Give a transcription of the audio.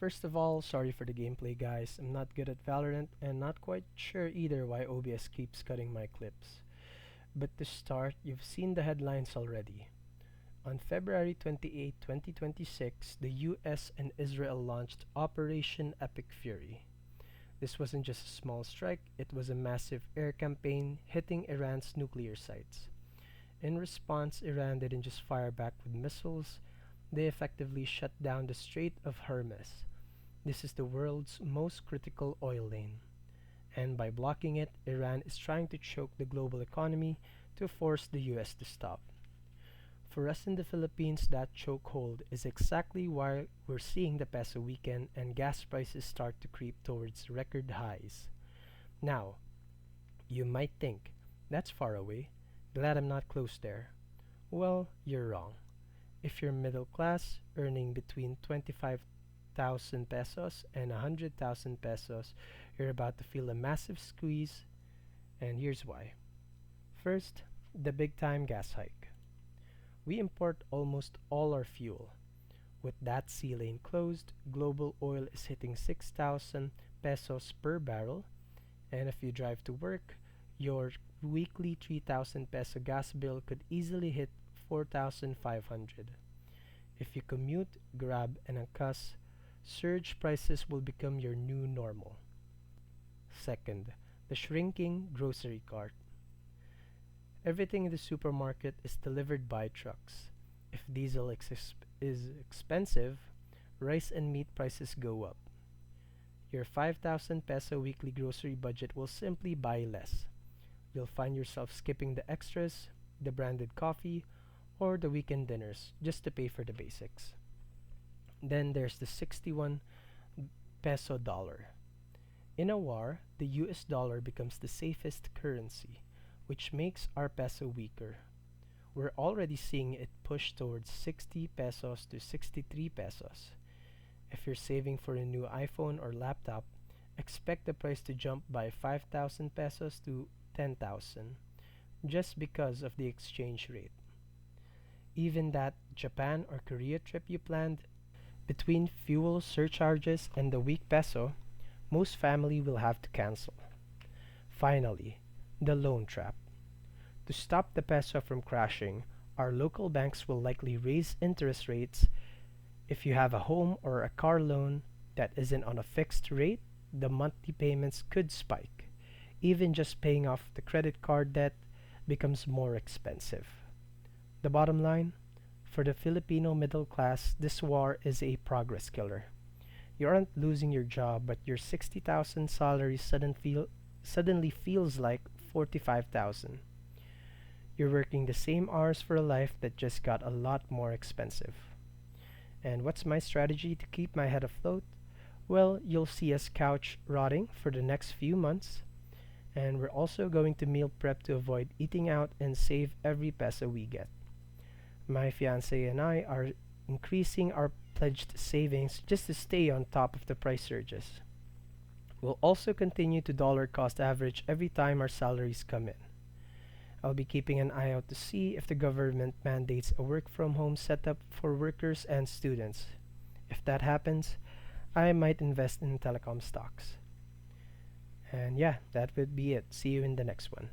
First of all, sorry for the gameplay, guys. I'm not good at Valorant and not quite sure either why OBS keeps cutting my clips. But to start, you've seen the headlines already. On February 28, 2026, the US and Israel launched Operation Epic Fury. This wasn't just a small strike, it was a massive air campaign hitting Iran's nuclear sites. In response, Iran didn't just fire back with missiles, they effectively shut down the Strait of Hormuz. This is the world's most critical oil lane. And by blocking it, Iran is trying to choke the global economy to force the US to stop. For us in the Philippines, that chokehold is exactly why we're seeing the peso weaken and gas prices start to creep towards record highs. Now, you might think, that's far away. Glad I'm not close there. Well, you're wrong. If you're middle class, earning between 25,000 pesos and 100,000 pesos, you're about to feel a massive squeeze, and here's why. First, the big time gas hike. We import almost all our fuel. With that sea lane closed, global oil is hitting 6,000 pesos per barrel, and if you drive to work, your weekly 3,000 peso gas bill could easily hit 4,500. If you commute, grab, and angkas, surge prices will become your new normal. Second, the shrinking grocery cart. Everything in the supermarket is delivered by trucks. If diesel is expensive, rice and meat prices go up. Your 5,000 peso weekly grocery budget will simply buy less. You'll find yourself skipping the extras, the branded coffee, or the weekend dinners just to pay for the basics. Then there's the 61 peso dollar. In a war, the US dollar becomes the safest currency, which makes our peso weaker. We're already seeing it push towards 60 pesos to 63 pesos. If you're saving for a new iPhone or laptop, expect the price to jump by 5,000 pesos to 10,000 just because of the exchange rate. Even that Japan or Korea trip you planned, between fuel surcharges and the weak peso, most family will have to cancel. Finally, the loan trap. To stop the peso from crashing, our local banks will likely raise interest rates. If you have a home or a car loan that isn't on a fixed rate, the monthly payments could spike. Even just paying off the credit card debt becomes more expensive. The bottom line, for the Filipino middle class, this war is a progress killer. You aren't losing your job, but your 60,000 salary suddenly feels like 45,000. You're working the same hours for a life that just got a lot more expensive. And what's my strategy to keep my head afloat? Well, you'll see us couch rotting for the next few months, and we're also going to meal prep to avoid eating out and save every peso we get. My fiance and I are increasing our pledged savings just to stay on top of the price surges. We'll also continue to dollar cost average every time our salaries come in. I'll be keeping an eye out to see if the government mandates a work from home setup for workers and students. If that happens, I might invest in telecom stocks. And yeah, that would be it. See you in the next one.